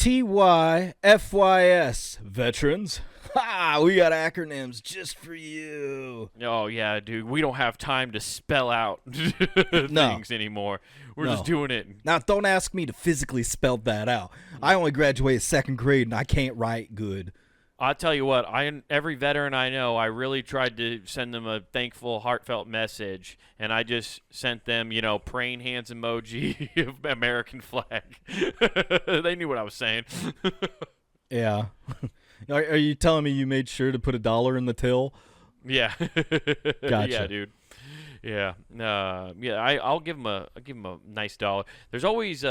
TYFYS, veterans. Ha! We got acronyms just for you. Oh, yeah, dude. We don't have time to spell out things anymore. We're just doing it. Now, don't ask me to physically spell that out. I only graduated 2nd grade, and I can't write good. I'll tell you what, every veteran I know, I really tried to send them a thankful, heartfelt message, and I just sent them, praying hands emoji, American flag. They knew what I was saying. Yeah. Are you telling me you made sure to put $1 in the till? Yeah. Gotcha. Yeah, dude. Yeah. I'll give him a nice dollar. There's always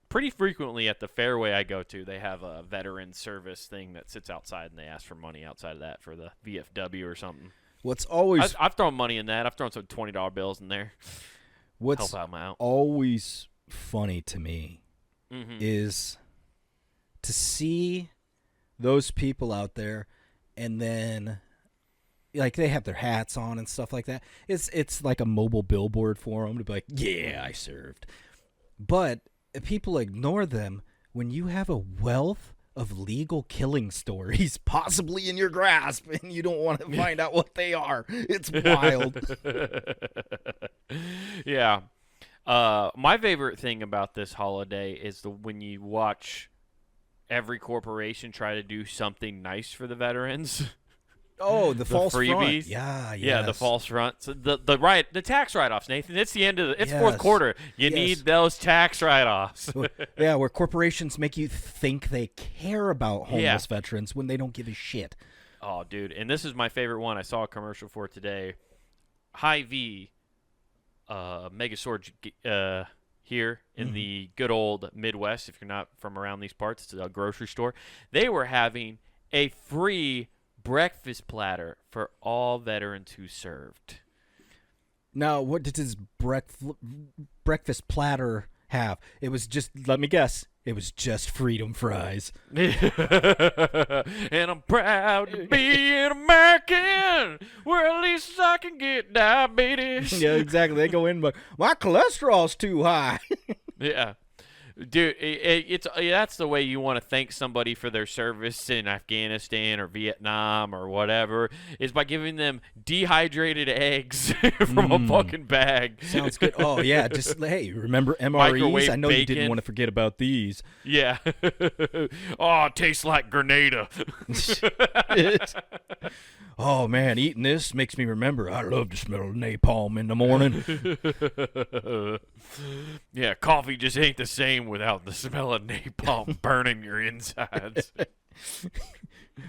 pretty frequently at the fairway I go to, they have a veteran service thing that sits outside, and they ask for money outside of that for the VFW or something. I've thrown money in that. I've thrown some $20 bills in there. What's help out. Always funny to me is to see those people out there, and then like they have their hats on and stuff like that. It's like a mobile billboard for them to be like, yeah, I served. But people ignore them when you have a wealth of legal killing stories possibly in your grasp, and you don't want to find out what they are. It's wild. Yeah. My favorite thing about this holiday is when you watch every corporation try to do something nice for the veterans. Oh, the false freebies. Front. Yeah, yes. Yeah, the false front. So the tax write-offs, Nathan. It's the end of it's yes. fourth quarter. You need those tax write-offs. Yeah, where corporations make you think they care about homeless veterans when they don't give a shit. Oh, dude, and this is my favorite one. I saw a commercial for today. Hy-Vee, Megazord here in the good old Midwest. If you're not from around these parts, it's a grocery store. They were having a free breakfast platter for all veterans who served. Now, what did this breakfast platter have? It was just, let me guess, it was just freedom fries. And I'm proud to be an American, where at least I can get diabetes. Yeah, exactly. They go in, but my cholesterol's too high. Yeah. Dude, that's the way you want to thank somebody for their service in Afghanistan or Vietnam or whatever, is by giving them dehydrated eggs from a fucking bag. Sounds good. Oh, yeah. Just, hey, remember MREs? Microwave I know bacon. You didn't want to forget about these. Yeah. Oh, it tastes like Grenada. Oh, man, eating this makes me remember I love the smell of napalm in the morning. Yeah, coffee just ain't the same without the smell of napalm burning your insides.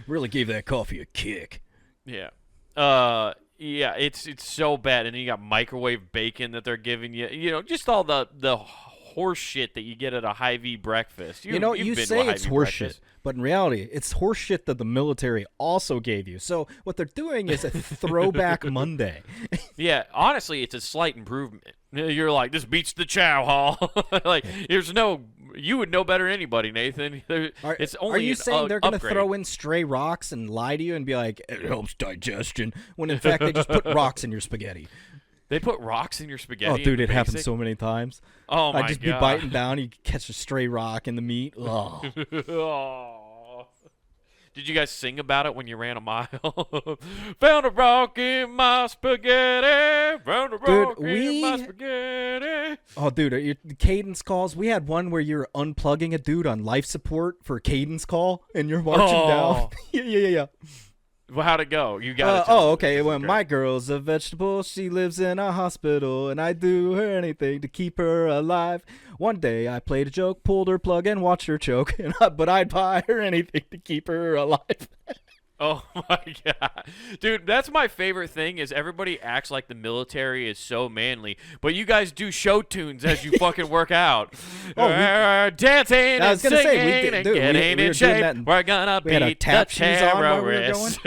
Really gave that coffee a kick. Yeah. Yeah, it's so bad. And then you got microwave bacon that they're giving you. You know, just all the horse shit that you get at a Hy-Vee breakfast. You say it's horse shit, but in reality, it's horse shit that the military also gave you. So what they're doing is a throwback Monday. Yeah, honestly, it's a slight improvement. You're like, this beats the chow hall. Like, you would know better than anybody, Nathan. Are you saying they're going to throw in stray rocks and lie to you and be like, it helps digestion, when in fact they just put rocks in your spaghetti? They put rocks in your spaghetti? Oh, dude, it happens so many times. Oh, my God. I'd just be biting down, you catch a stray rock in the meat. Oh. Oh. Did you guys sing about it when you ran a mile? Found a rock in my spaghetti. Found a rock in my spaghetti. Oh, dude, the cadence calls. We had one where you're unplugging a dude on life support for a cadence call, and you're marching down. Yeah. Well, how'd it go? You got it. Okay. Well, my girl's a vegetable. She lives in a hospital, and I'd do her anything to keep her alive. One day I played a joke, pulled her plug, and watched her choke. But I'd buy her anything to keep her alive. Oh, my God. Dude, that's my favorite thing is everybody acts like the military is so manly, but you guys do show tunes as you fucking work out. Dancing and singing and getting in shape. We're gonna beat the terrorists.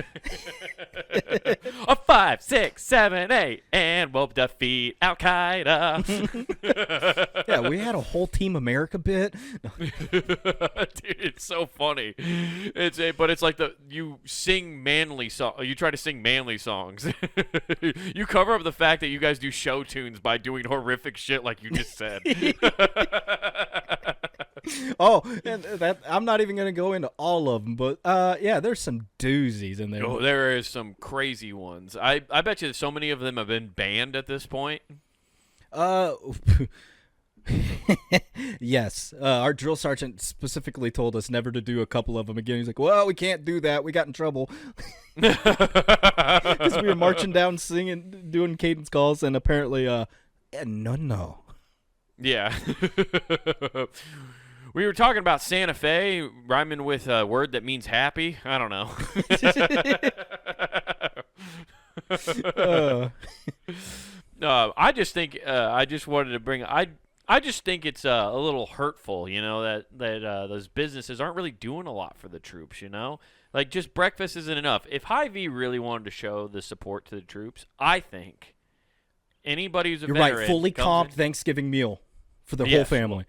5, 6, 7, 8, and we'll defeat Al-Qaeda. Yeah, we had a whole Team America bit. Dude, it's so funny. But it's like you sing manly song. You try to sing manly songs. You cover up the fact that you guys do show tunes by doing horrific shit like you just said. Oh, and that I'm not even gonna go into all of them, but yeah, there's some doozies in there. Oh, there is some crazy ones. I bet you so many of them have been banned at this point. Yes, our drill sergeant specifically told us never to do a couple of them again. He's like, "Well, we can't do that. We got in trouble because we were marching down, singing, doing cadence calls, and apparently, no." Yeah. We were talking about Santa Fe rhyming with a word that means happy. I don't know. I just think I just wanted to bring. I just think it's a little hurtful, that those businesses aren't really doing a lot for the troops. Like just breakfast isn't enough. If Hy-Vee really wanted to show the support to the troops, I think anybody who's a veteran, right, fully comped Thanksgiving meal for the whole family.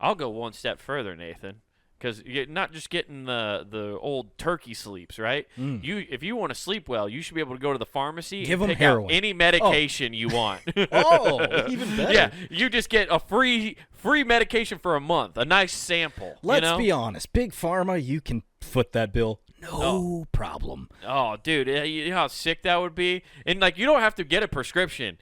I'll go one step further, Nathan, because you're not just getting the old turkey sleeps, right? If you want to sleep well, you should be able to go to the pharmacy and pick out any medication you want. Oh, even better. Yeah, you just get a free medication for a month, a nice sample. Let's be honest, Big Pharma, you can foot that bill. No problem. Oh, dude, you know how sick that would be? And, you don't have to get a prescription.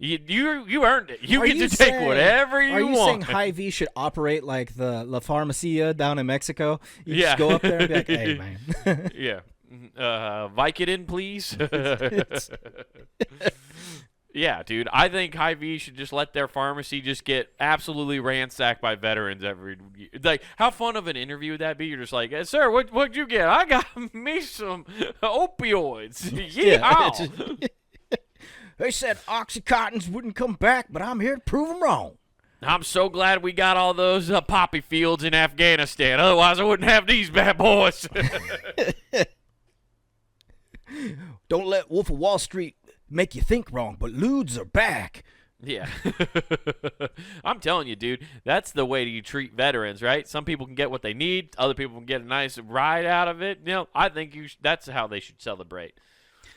You earned it. You get to take whatever you want. Are you saying Hy-Vee should operate like the La Farmacia down in Mexico? You just go up there and be like, hey, man. Yeah. Vicodin, please. Yeah, dude. I think Hy-Vee should just let their pharmacy just get absolutely ransacked by veterans every year. Like, how fun of an interview would that be? You're just like, sir, what'd you get? I got me some opioids. Yeehaw. They said Oxycontins wouldn't come back, but I'm here to prove them wrong. I'm so glad we got all those poppy fields in Afghanistan. Otherwise, I wouldn't have these bad boys. Don't let Wolf of Wall Street make you think wrong, but lewds are back. Yeah. I'm telling you, dude, that's the way you treat veterans, right? Some people can get what they need. Other people can get a nice ride out of it. I think that's how they should celebrate.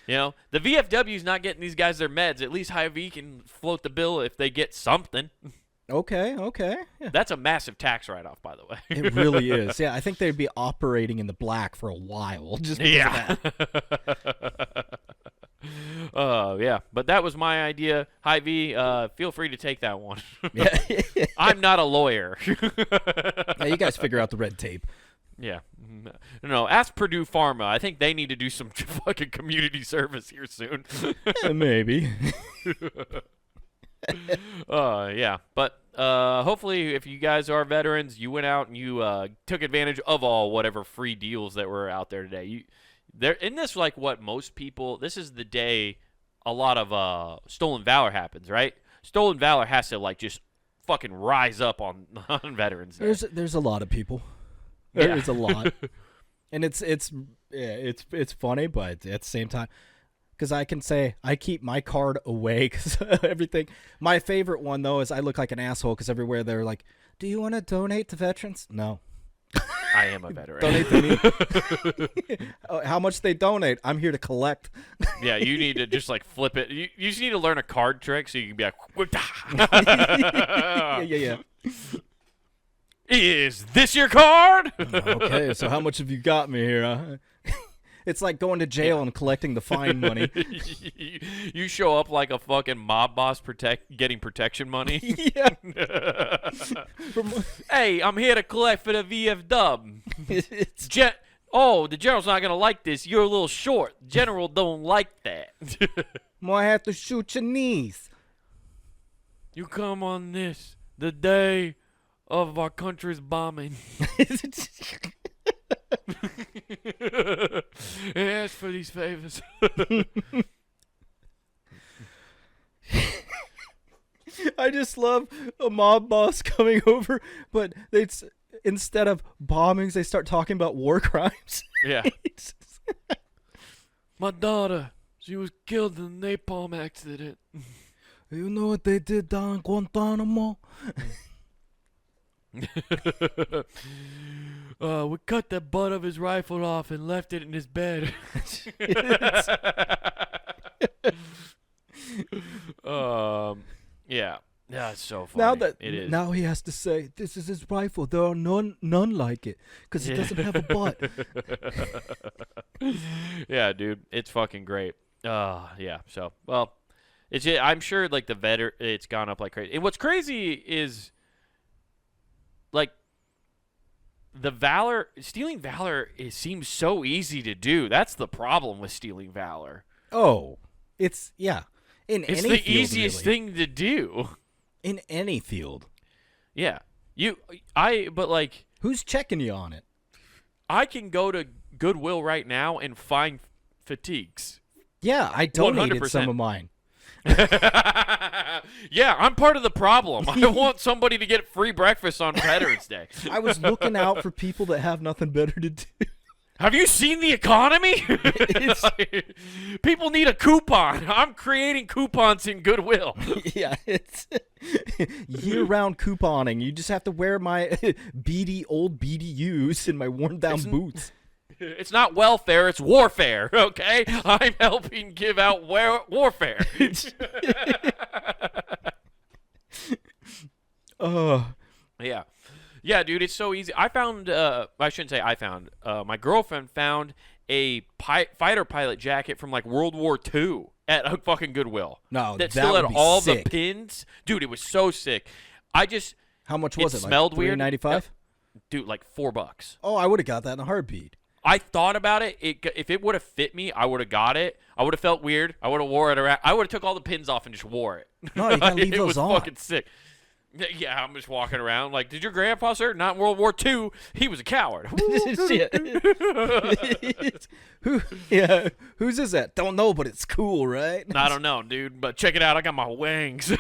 The VFW's not getting these guys their meds. At least Hy-Vee can float the bill if they get something. Okay. Yeah. That's a massive tax write-off, by the way. It really is. Yeah, I think they'd be operating in the black for a while just because of that. Yeah. But that was my idea. Hy-Vee, feel free to take that one. Yeah. I'm not a lawyer. Yeah, you guys figure out the red tape. Yeah. No, ask Purdue Pharma. I think they need to do some fucking community service here soon. Maybe. Yeah. But hopefully if you guys are veterans, you went out and you took advantage of whatever free deals that were out there today. This is the day a lot of stolen valor happens, right? Stolen valor has to just fucking rise up on Veterans Day. There's a lot of people. There is a lot. And it's funny, but at the same time, because I can say I keep my card away because everything. My favorite one though is I look like an asshole because everywhere they're like, "Do you want to donate to veterans?" No. I am a veteran. Donate to me. How much they donate? I'm here to collect. Yeah, you need to just flip it. You just need to learn a card trick so you can be like, yeah. Is this your card? Okay, so how much have you got me here? Huh? It's like going to jail and collecting the fine money. You show up like a fucking mob boss getting protection money. Yeah. Hey, I'm here to collect for the VF dub. The general's not going to like this. You're a little short. General don't like that. Might have to shoot your knees. You come on this, the day of our country's bombing. Ask for these favors. I just love a mob boss coming over, but instead of bombings, they start talking about war crimes. Yeah. My daughter, she was killed in a napalm accident. You know what they did down in Guantanamo? We cut the butt of his rifle off and left it in his bed. Yeah. Yeah, it's so funny. Now he has to say, this is his rifle. There are none like it because it doesn't have a butt. Yeah, dude, it's fucking great. Yeah. So, well, I'm sure like it's gone up like crazy. And what's crazy is like stealing valor. It seems so easy to do. That's the problem with stealing valor. Oh, it's it's any the field, easiest really. thing to do. In any field. Yeah. But like, who's checking you on it? I can go to Goodwill right now and find fatigues. Yeah, I donated 100%. some of mine. Yeah, I'm part of the problem. I want somebody to get free breakfast on Veterans Day. I was looking out for people that have nothing better to do. Have you seen the economy? People need a coupon. I'm creating coupons in Goodwill. Yeah, it's year-round couponing. You just have to wear my old BDUs and my worn-down boots. It's not welfare, it's warfare, okay? I'm helping give out warfare. Yeah. Yeah, dude, it's so easy. I found, I shouldn't say I found, my girlfriend found a fighter pilot jacket from like World War II at a fucking Goodwill. No, that still still had all sick. the pins. Dude, it was so sick. How much was it? Smelled like weird. $3.95? Dude, like $4. Oh, I would have got that in a heartbeat. I thought about it. If it would have fit me, I would have got it. I would have felt weird. I would have wore it around. I would have took all the pins off and just wore it. No, you gotta leave it those was on. fucking sick. Yeah, I'm just walking around like, did your grandpa, sir? Not in World War II. He was a coward. Whose is that? Don't know, but it's cool, right? I don't know, dude, but check it out. I got my wings.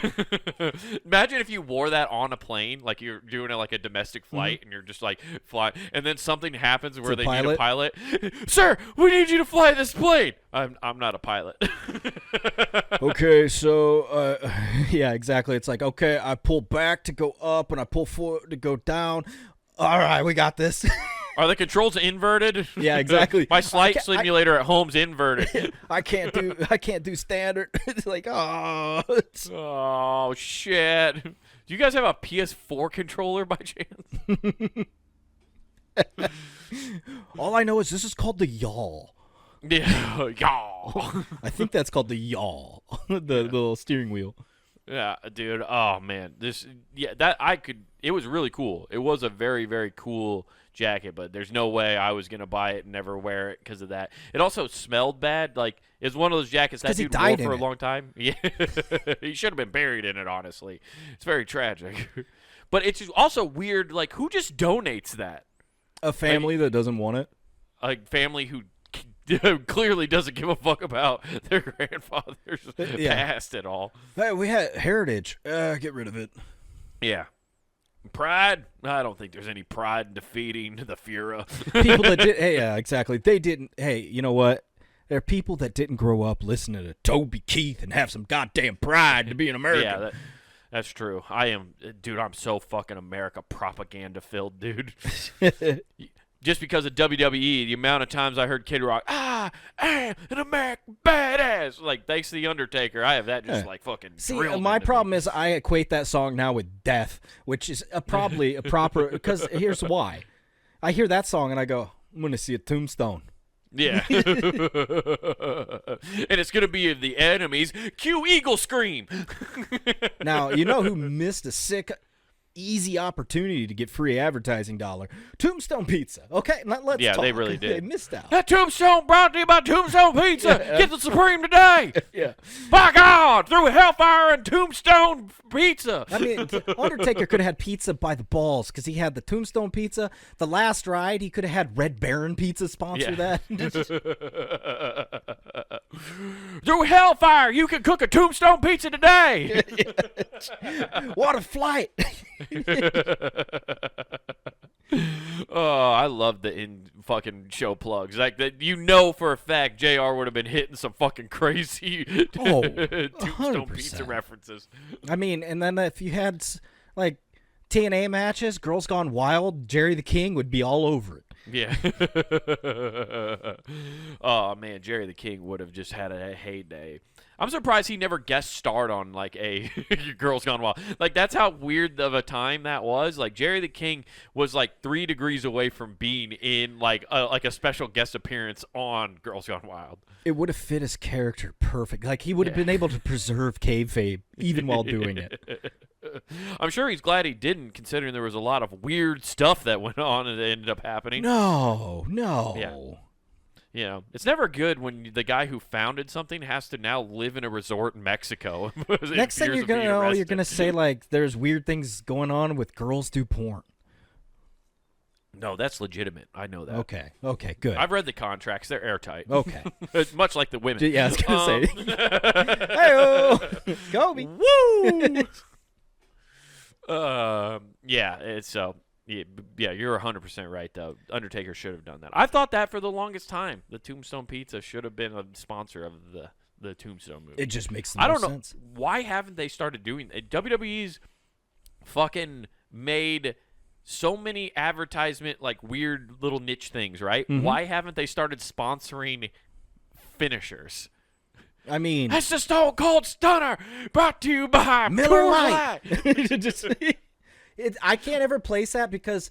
Imagine if you wore that on a plane, like you're doing it like a domestic flight, and you're just like flying, and then something happens where they need a pilot. Sir, we need you to fly this plane. I'm not a pilot. Okay, so yeah, exactly. It's like, okay, I pull back to go up and I pull forward to go down. All right, we got this. Are the controls inverted? Yeah, exactly. My flight simulator at home's inverted. I can't do standard. It's like, oh. Oh shit. Do you guys have a PS4 controller by chance? All I know is this is called the yawl. Yeah, yaw. I think that's called the yawl. The little steering wheel. Yeah, dude. Oh man, it was really cool. It was a very, very cool jacket, but there's no way I was gonna buy it and never wear it because of that. It also smelled bad. Like, it's one of those jackets that dude wore for a long time. Yeah, he should have been buried in it. Honestly, it's very tragic. But it's also weird. Like, who just donates that? A family that doesn't want it. A family who clearly doesn't give a fuck about their grandfather's past at all. Hey, we had heritage. Get rid of it. Yeah. Pride? I don't think there's any pride in defeating the Fuhrer. People that did, hey, yeah, exactly. They didn't. Hey, you know what? There are people that didn't grow up listening to Toby Keith and have some goddamn pride to be an American. Yeah, that's true. I'm so fucking America propaganda filled, dude. Just because of WWE, the amount of times I heard Kid Rock, I am an American badass. Like, thanks to The Undertaker, I have that just like fucking drilled my into problem me. is I equate that song now with death, which is probably a proper, because here's why. I hear that song and I go, I'm going to see a tombstone. Yeah. And it's going to be the enemies. Cue Eagle Scream. Now, you know who missed a sick, easy opportunity to get free advertising dollar? Tombstone Pizza. Okay, let's talk. Yeah, they really did. They missed out. That Tombstone brought to you by Tombstone Pizza. Yeah. Get the Supreme today. Yeah. By God, through Hellfire and Tombstone Pizza. I mean, Undertaker could have had pizza by the balls because he had the Tombstone Pizza. The Last Ride, he could have had Red Baron Pizza sponsor that. Through Hellfire, you can cook a Tombstone Pizza today. What a flight. Oh, I love the fucking show plugs. Like that, you know for a fact JR would have been hitting some fucking crazy Tombstone Pizza references. I mean, and then if you had like TNA matches, Girls Gone Wild, Jerry the King would be all over it. Yeah. Oh man, Jerry the King would have just had a heyday. I'm surprised he never guest starred on like a Girls Gone Wild. Like that's how weird of a time that was. Like Jerry the King was like 3 degrees away from being in like a special guest appearance on Girls Gone Wild. It would have fit his character perfect. Like he would have been able to preserve kayfabe even while doing it. I'm sure he's glad he didn't, considering there was a lot of weird stuff that went on and it ended up happening. No. Yeah. You know, it's never good when the guy who founded something has to now live in a resort in Mexico. Next thing you're gonna know, you're gonna say like, "There's weird things going on with girls do porn." No, that's legitimate. I know that. Okay, good. I've read the contracts; they're airtight. Okay, much like the women. Yeah, I was gonna say. Hey-o, Kobe. Woo! Yeah. It's so. Yeah, you're 100% right, though. Undertaker should have done that. I thought that for the longest time. The Tombstone Pizza should have been a sponsor of the Tombstone movie. It just makes I don't know. sense. Why haven't they started doing it? WWE's fucking made so many advertisement, like, weird little niche things, right? Mm-hmm. Why haven't they started sponsoring finishers? I mean, that's the Stone Cold Stunner, brought to you by Miller Coors Lite. Just... I can't ever place that because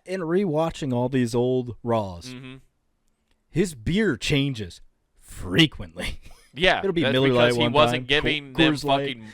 in rewatching all these old Raws, his beer changes frequently. Yeah, it'll be Miller Lite one time. He wasn't giving them fucking.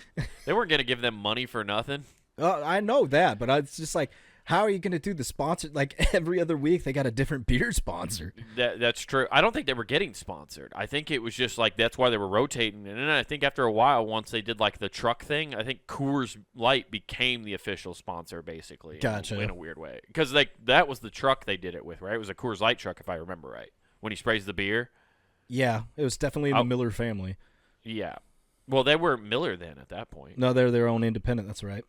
They weren't going to give them money for nothing. I know that, but it's just like, how are you going to do the sponsor? Like every other week, they got a different beer sponsor. That's true. I don't think they were getting sponsored. I think it was just like that's why they were rotating. And then I think after a while, once they did like the truck thing, I think Coors Light became the official sponsor, basically. Gotcha. In a weird way, because like that was the truck they did it with, right? It was a Coors Light truck, if I remember right, when he sprays the beer. Yeah, it was definitely in the Miller family. Yeah, well, they were Miller then at that point. No, they're their own independent. That's right.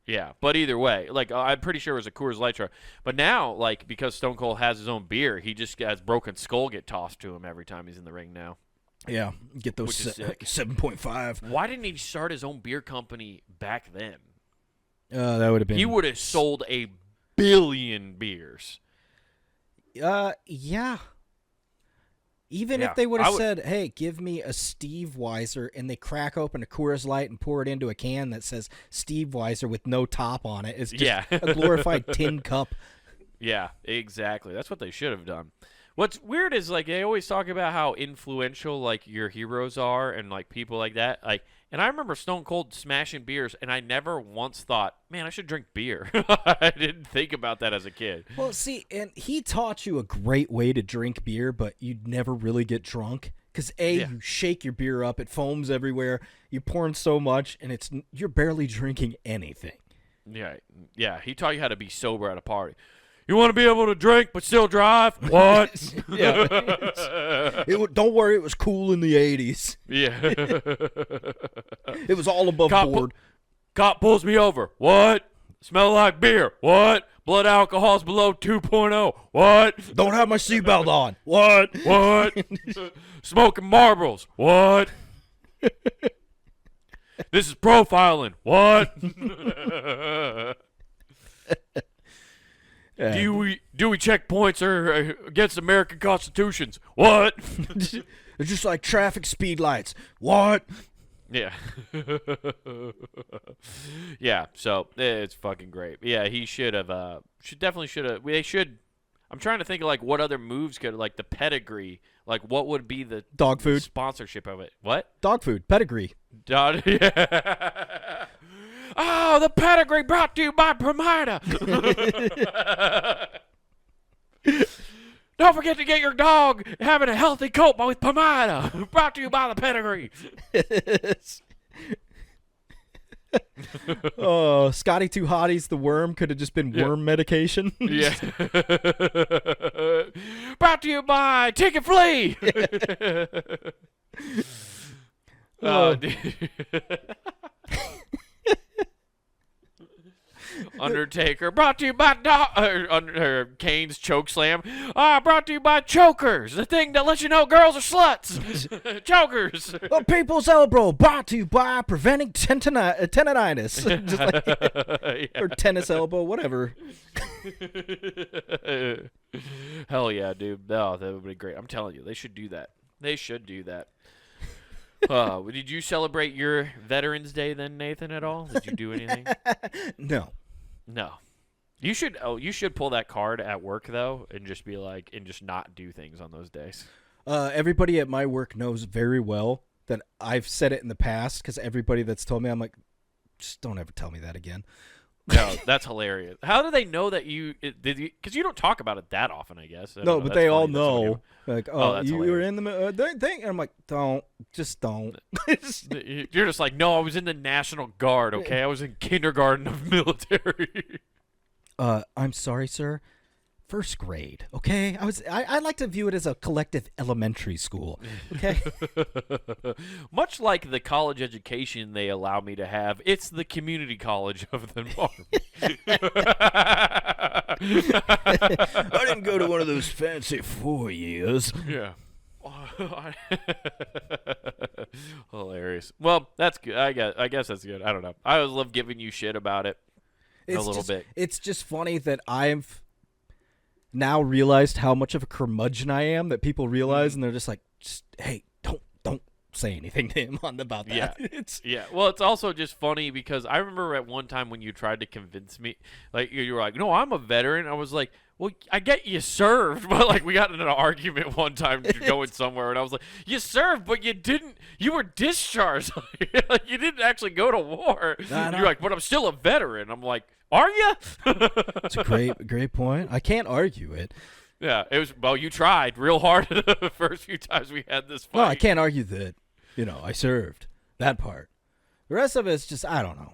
Yeah, but either way, like I'm pretty sure it was a Coors Light truck. But now, like because Stone Cold has his own beer, he just has Broken Skull get tossed to him every time he's in the ring now. Yeah, get those 7.5. Why didn't he start his own beer company back then? That would have been. He would have sold 1 billion beers. Yeah. Even if they would have said, "Hey, give me a Steve Weiser," and they crack open a Coors Light and pour it into a can that says Steve Weiser with no top on it, it's just a glorified tin cup. Yeah, exactly. That's what they should have done. What's weird is like they always talk about how influential like your heroes are and like people like that. Like, and I remember Stone Cold smashing beers, and I never once thought, "Man, I should drink beer." I didn't think about that as a kid. Well, see, and he taught you a great way to drink beer, but you'd never really get drunk because you shake your beer up, it foams everywhere, you pour in so much, and you're barely drinking anything. Yeah. He taught you how to be sober at a party. You want to be able to drink but still drive? What? Don't worry, it was cool in the 80s. Yeah. It was all above board. Cop pulls me over. What? Smell like beer. What? Blood alcohol's below 2.0. What? Don't have my seatbelt on. What? What? Smoking Marlboros. What? This is profiling. What? Do we check points or against American constitutions? What? It's just like traffic speed lights. What? Yeah. Yeah, so it's fucking great. Yeah, he should have they should I'm trying to think of like what other moves could like the pedigree, like what would be the dog food sponsorship of it. What? Dog food, pedigree. Yeah. Oh, the pedigree brought to you by Pomida. Don't forget to get your dog having a healthy coat with Pomida. Brought to you by the pedigree. Oh, Scotty Two Hotties the worm could have just been worm medication. Yeah. Brought to you by Ticket Flea. Undertaker, brought to you by Kane's choke slam. Brought to you by Chokers, the thing that lets you know girls are sluts. Chokers. A people's elbow, brought to you by preventing tendonitis. Just like, or tennis elbow, whatever. Hell yeah, dude. No, that would be great. I'm telling you, they should do that. They should do that. Did you celebrate your Veterans Day then, Nathan, at all? Did you do anything? No. You should. Oh, you should pull that card at work though, and just be like, and just not do things on those days. Everybody at my work knows very well that I've said it in the past because everybody that's told me, I'm like, just don't ever tell me that again. No, that's hilarious. How do they know that you did? Because you don't talk about it that often, I guess. No, but they all know. Like, you were in the thing, and I'm like, don't. You're just like, no, I was in the National Guard. Okay, I was in kindergarten of military. I'm sorry, sir. First grade, okay? I like to view it as a collective elementary school, okay? Much like the college education they allow me to have, it's the community college of the Army. I didn't go to one of those fancy 4 years. Yeah. Hilarious. Well, that's good. I guess that's good. I don't know. I always love giving you shit about it a little bit. It's just funny that I've now realized how much of a curmudgeon I am, that people realize, and they're just like, hey, don't say anything to him about that. Yeah. Well, it's also just funny because I remember at one time when you tried to convince me, like you were like, no, I'm a veteran. I was like, well, I get you served, but like we got in an argument one time going somewhere, and I was like, you served, but you didn't. You were discharged. Like, you didn't actually go to war. No. You're like, but I'm still a veteran. I'm like, are you? It's a great point. I can't argue it. Yeah, it was. Well, you tried real hard the first few times we had this fight. No, I can't argue that. I served that part. The rest of it's just, I don't know.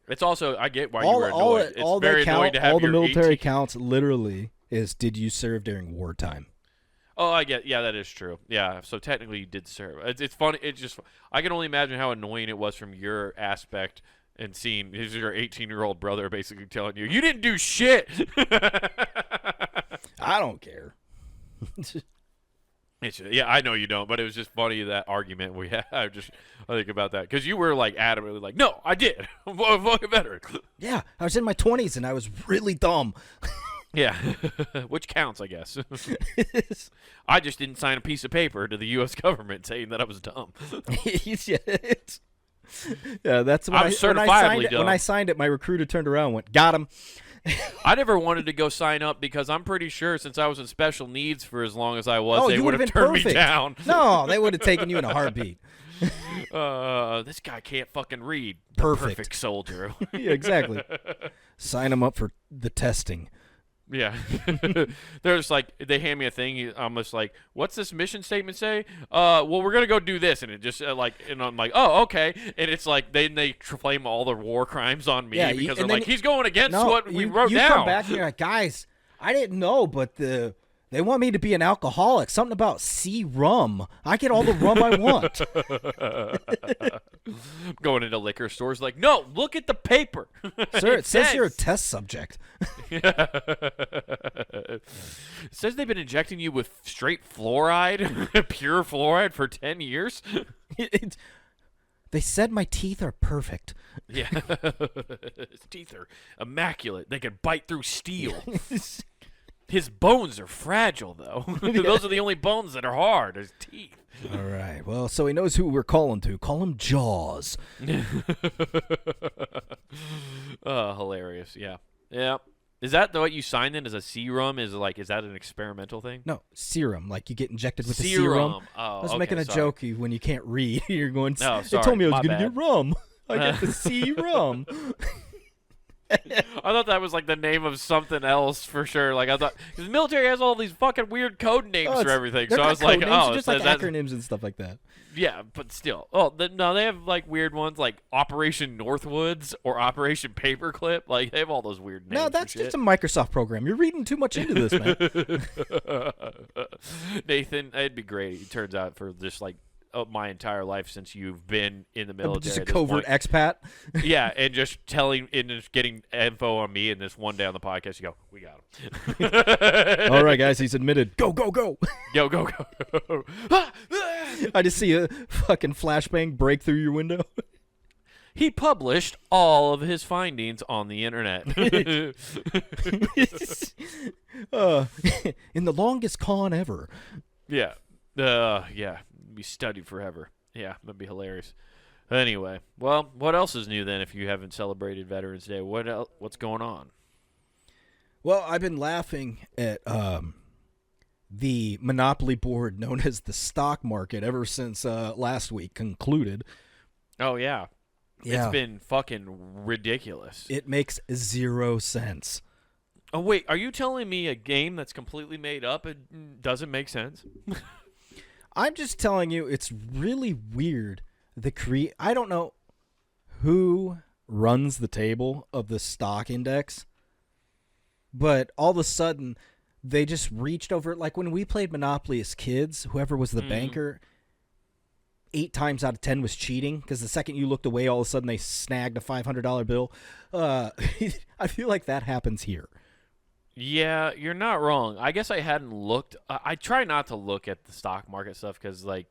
It's also, I get why you were annoyed. It's very annoying to have all the your military 18 counts literally is, did you serve during wartime? Oh, I get. Yeah, that is true. Yeah, so technically you did serve. It's funny. It's just, I can only imagine how annoying it was from your aspect and seeing your 18-year-old brother basically telling you, you didn't do shit. I don't care. Yeah, I know you don't, but it was just funny, that argument we had. I think about that because you were like adamantly like, no, I did. I'm a fucking veteran. Yeah, I was in my 20s and I was really dumb. Yeah, which counts, I guess. I just didn't sign a piece of paper to the U.S. government saying that I was dumb. Yeah, that's when when I signed it, my recruiter turned around and went, got him. I never wanted to go sign up because I'm pretty sure since I was in special needs for as long as I was, they would have turned me down. No, they would have taken you in a heartbeat. This guy can't fucking read. Perfect soldier. Yeah, exactly. Sign him up for the testing. Yeah. They're just like, they hand me a thing. I'm just like, what's this mission statement say? Well, we're going to go do this. And it just and I'm like, oh, okay. And it's like, they claim all the war crimes on me because they're like, he's going against what we wrote down. You come back and you're like, guys, I didn't know, but they want me to be an alcoholic. Something about C rum. I get all the rum I want. Going into liquor stores like, no, look at the paper. Sir, it says you're a test subject. It says they've been injecting you with straight fluoride, pure fluoride for 10 years. They said my teeth are perfect. Yeah. His teeth are immaculate. They can bite through steel. His bones are fragile, though. Those are the only bones that are hard, his teeth. All right. Well, so he knows who we're calling to. Call him Jaws. Hilarious. Yeah. Yeah. Is that what you signed in as a serum? Is that an experimental thing? No, serum. Like you get injected with a serum. Oh, I was making a joke when you can't read. You're going, no, they told me I was going to get rum. I get the serum. I thought that was like the name of something else for sure. Like I thought, because the military has all these fucking weird code names for everything. So I was like, oh, just like acronyms and stuff like that. Yeah, but still. Oh, no, they have like weird ones like Operation Northwoods or Operation Paperclip. Like they have all those weird names. No, that's just a Microsoft program. You're reading too much into this, man. Nathan, it'd be great. It turns out for just like my entire life since you've been in the military. Just a covert expat. Yeah, and just getting info on me, and this one day on the podcast, you go, we got him. All right, guys, he's admitted. Go. Go. I just see a fucking flashbang break through your window. He published all of his findings on the internet. In the longest con ever. Yeah. Be studied forever. Yeah, that'd be hilarious. Anyway, well, what else is new then if you haven't celebrated Veterans Day? What's going on? Well, I've been laughing at the monopoly board known as the stock market ever since last week concluded. Oh, yeah. Yeah. It's been fucking ridiculous. It makes 0 sense. Oh, wait, are you telling me a game that's completely made up and doesn't make sense? I'm just telling you, it's really weird. I don't know who runs the table of the stock index, but all of a sudden, they just reached over. Like when we played Monopoly as kids, whoever was the banker, 8 times out of 10 was cheating because the second you looked away, all of a sudden they snagged a $500 bill. I feel like that happens here. Yeah, you're not wrong. I guess I hadn't looked. I try not to look at the stock market stuff because, like,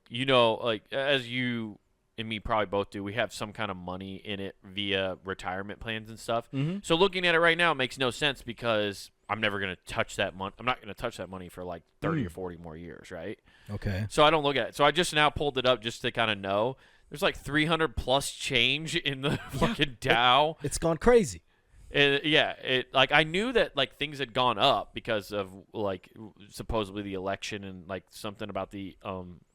as you and me probably both do, we have some kind of money in it via retirement plans and stuff. Mm-hmm. So looking at it right now makes no sense because I'm never going to touch that money. I'm not going to touch that money for like 30 or 40 more years, right? Okay. So I don't look at it. So I just now pulled it up just to kind of know. There's like 300 plus change in the fucking Dow. It's gone crazy. I knew that like things had gone up because of like supposedly the election and like something about the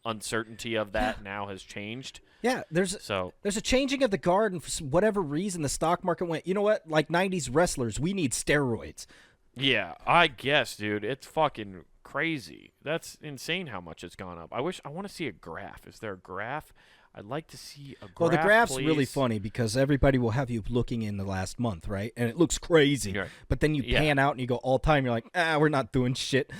uncertainty of that now has changed. Yeah, there's a changing of the guard, and for whatever reason, the stock market went, you know what? Like 90s wrestlers, we need steroids. Yeah, I guess, dude. It's fucking crazy. That's insane how much it's gone up. I want to see a graph. Is there a graph? I'd like to see a graph. Well, the graph's please. really funny because everybody will have you looking in the last month, right? And it looks crazy. Right. But then you pan out and you go all time. You're like, we're not doing shit.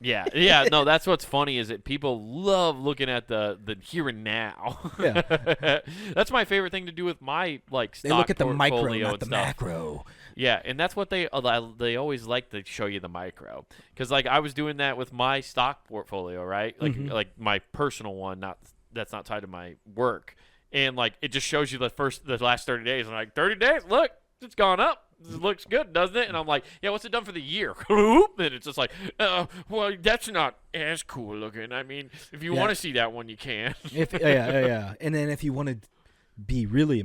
Yeah. No, that's what's funny is that people love looking at the here and now. Yeah. That's my favorite thing to do with my like stock. They look at the micro, portfolio not the macro. Yeah, and that's what they always like to show you the micro because like I was doing that with my stock portfolio, right? Like my personal one, that's not tied to my work, and like it just shows you the last 30 days. I'm like 30 days, look, it's gone up. This looks good, doesn't it? And I'm like, yeah, what's it done for the year? And it's just like, well, that's not as cool looking. I mean, if you want to see that one, you can. Yeah. And then if you want to be really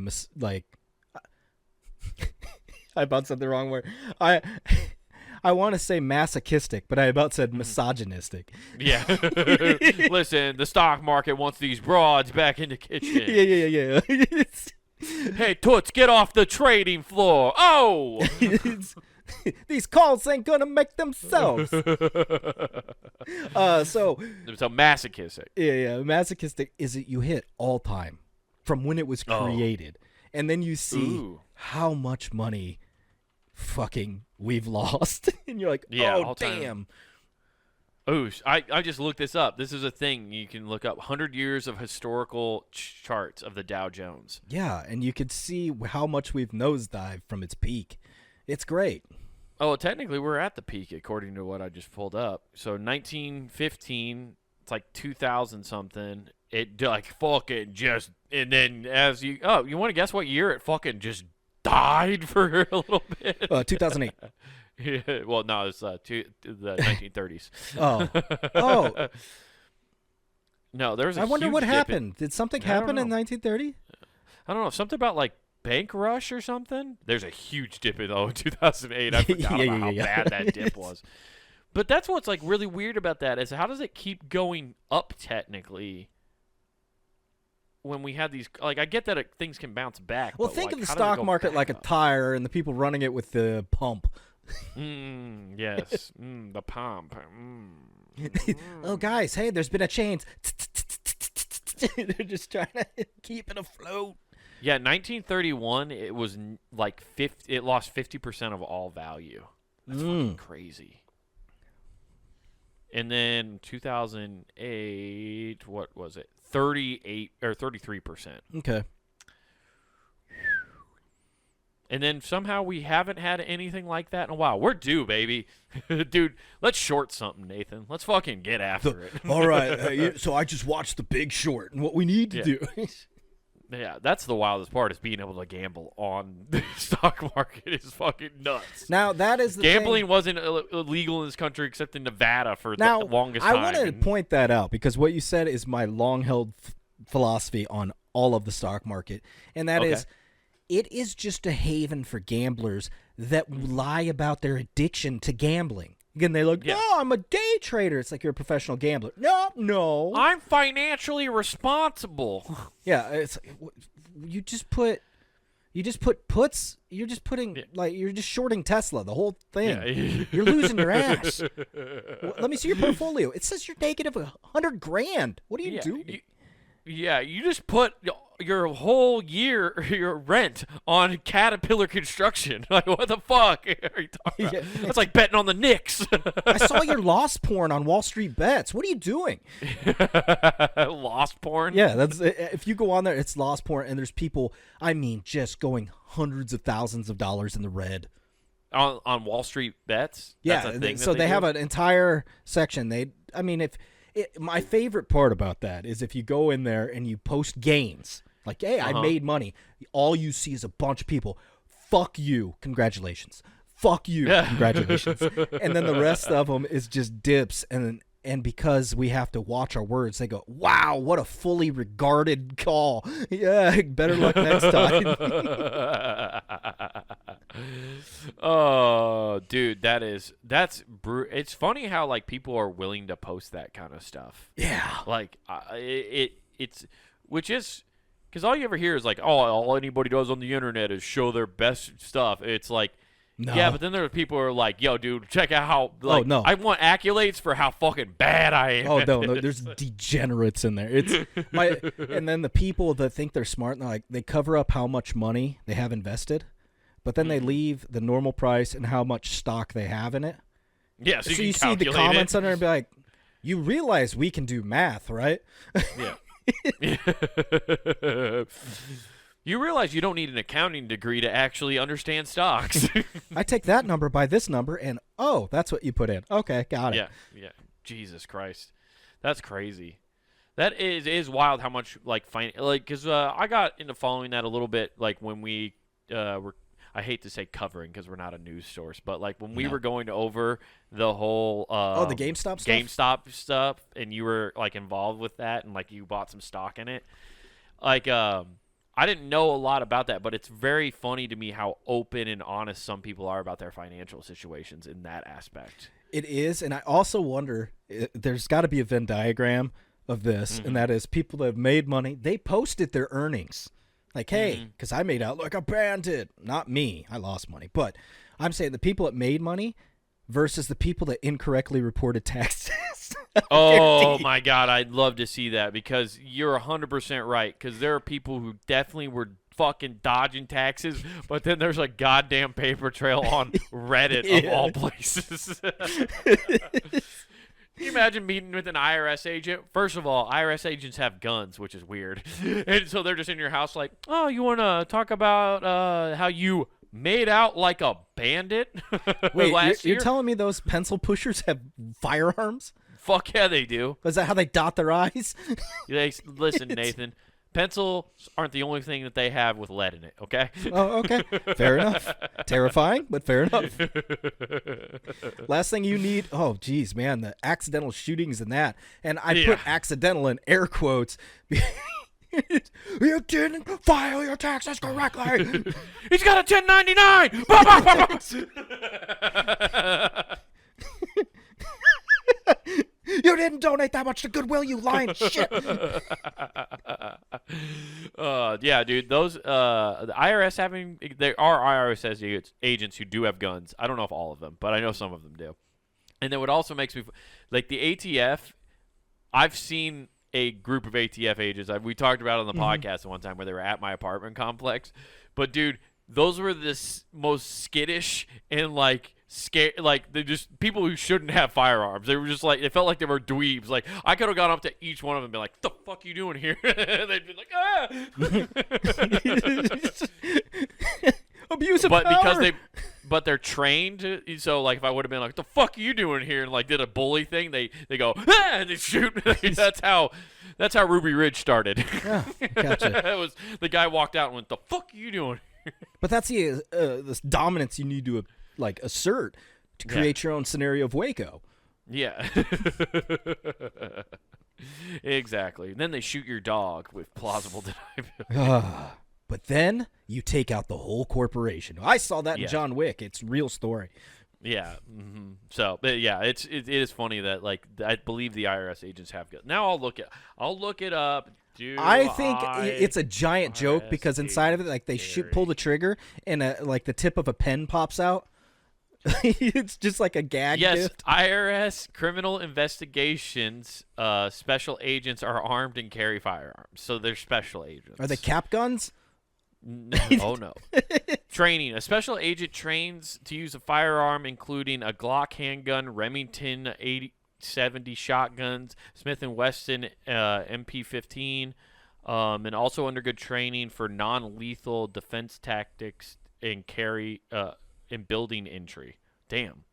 I about said the wrong word. I want to say masochistic, but I about said misogynistic. Yeah. Listen, the stock market wants these broads back in the kitchen. Yeah. Hey, Toots, get off the trading floor. Oh! These calls ain't gonna make themselves. So masochistic. Yeah. Masochistic is that you hit all time from when it was created. And then you see how much money fucking we've lost. And you're like, damn. Oh, I just looked this up. This is a thing you can look up. 100 years of historical charts of the Dow Jones. Yeah, and you could see how much we've nosedived from its peak. It's great. Oh, well, technically we're at the peak according to what I just pulled up. So 1915, it's like 2000 something. It like fucking just, and then you want to guess what year it fucking just died for a little bit? 2008. Yeah, well, no, it's the 1930s. Oh. No, there was a I wonder huge what dip happened. Did something happen in 1930? I don't know. Something about like bank rush or something? There's a huge dip in 2008. I forgot about how bad that dip was. But that's what's like really weird about that is how does it keep going up technically when we have these – like I get that things can bounce back. Well, think of the stock market like a tire and the people running it with the pump. Yes. The pump. Oh, guys, hey, there's been a change. They're just trying to keep it afloat. Yeah, 1931, it was like it lost 50% of all value. That's fucking crazy. And then 2008, what was it? 38 or 33%. Okay. And then somehow we haven't had anything like that in a while. We're due, baby. Dude, let's short something, Nathan. Let's fucking get after it. All right. So I just watched The Big Short, and what we need to do. Yeah, that's the wildest part, is being able to gamble on the stock market is fucking nuts. Now, that is the Gambling thing. wasn't illegal in this country except in Nevada for the longest time. I want to point that out, because what you said is my long-held philosophy on all of the stock market, and that is, it is just a haven for gamblers that lie about their addiction to gambling. Again, they're like, no, I'm a day trader. It's like you're a professional gambler. No. I'm financially responsible. Yeah, it's you just put puts. You're just putting you're just shorting Tesla. The whole thing. Yeah. You're losing your ass. Let me see your portfolio. It says you're negative $100,000. What are you doing? You just put your whole year, your rent, on Caterpillar Construction. Like, what the fuck are you talking about? That's like betting on the Knicks. I saw your lost porn on Wall Street Bets. What are you doing? Lost porn? Yeah, that's if you go on there, it's lost porn, and there's people, I mean, just going hundreds of thousands of dollars in the red. On Wall Street Bets? Yeah, that's a thing so they have an entire section. My favorite part about that is if you go in there and you post gains, like, hey, I made money. All you see is a bunch of people. Fuck you. Congratulations. Fuck you. Congratulations. And then the rest of them is just dips. And because we have to watch our words, they go, wow, what a fully regarded call. Yeah, better luck next time. Oh, dude, it's funny how, like, people are willing to post that kind of stuff. Yeah. Like, which is, because all you ever hear is like, oh, all anybody does on the internet is show their best stuff. It's like, no. Yeah, but then there are people who are like, yo, dude, check out how, like, I want accolades for how fucking bad I am. Oh, no, there's degenerates in there. And then the people that think they're smart, and they cover up how much money they have invested, but then they leave the normal price and how much stock they have in it. Yeah, so you see the comments on there and be like, you realize we can do math, right? Yeah. You realize you don't need an accounting degree to actually understand stocks. I take that number by this number, and that's what you put in. Okay, got it. Yeah. Jesus Christ, that's crazy. That is wild how much because I got into following that a little bit, like when we were. I hate to say covering because we're not a news source, but like when we were going over the whole the GameStop stuff, and you were like involved with that, and like you bought some stock in it. Like I didn't know a lot about that, but it's very funny to me how open and honest some people are about their financial situations in that aspect. It is, and I also wonder, there's got to be a Venn diagram of this, and that is people that have made money, they posted their earnings. Like, hey, because I made out like a bandit. Not me. I lost money. But I'm saying the people that made money versus the people that incorrectly reported taxes. Oh, my God. I'd love to see that, because you're 100% right, because there are people who definitely were fucking dodging taxes, but then there's a goddamn paper trail on Reddit of all places. Can you imagine meeting with an IRS agent? First of all, IRS agents have guns, which is weird. And so they're just in your house like, oh, you want to talk about how you made out like a bandit Wait, last year? You're telling me those pencil pushers have firearms? Fuck yeah, they do. Is that how they dot their I's? Listen, Nathan. Pencils aren't the only thing that they have with lead in it, okay? Oh, okay. Fair enough. Terrifying, but fair enough. Last thing you need, geez, man, the accidental shootings and that. And I put accidental in air quotes. You didn't file your taxes correctly. He's got a 1099. You didn't donate that much to Goodwill, you lying shit. Yeah, dude. Those the IRS there are IRS agents who do have guns. I don't know if all of them, but I know some of them do. And then what also makes me like the ATF. I've seen a group of ATF agents. We talked about it on the podcast one time where they were at my apartment complex. But dude, those were the most skittish and like scared. Like they just people who shouldn't have firearms. They were just like it felt like they were dweebs. Like I could have gone up to each one of them and been like, "The fuck you doing here?" They'd be like, "Ah." Abuse of but power. But they're trained. So like if I would have been like, "The fuck are you doing here?" and like did a bully thing, they go, "Ah," and they shoot. That's how Ruby Ridge started. Yeah, gotcha. It was the guy walked out and went, "The fuck are you doing?" But that's this dominance you need to assert to create your own scenario of Waco. Yeah. Exactly. And then they shoot your dog with plausible deniability. But then you take out the whole corporation. I saw that in John Wick. It's a real story. Yeah. Mm-hmm. So, but yeah, it is funny that like I believe the IRS agents have good. Now I'll look it up. I think it's a giant joke because inside of it, like they pull the trigger and like the tip of a pen pops out. It's just like a gag gift. IRS criminal investigations. Special agents are armed and carry firearms, so they're special agents. Are they cap guns? Oh no. Training. A special agent trains to use a firearm, including a Glock handgun, Remington 80-70 shotguns, Smith & Wesson MP15, and also undergo training for non-lethal defense tactics and carry in building entry. Damn.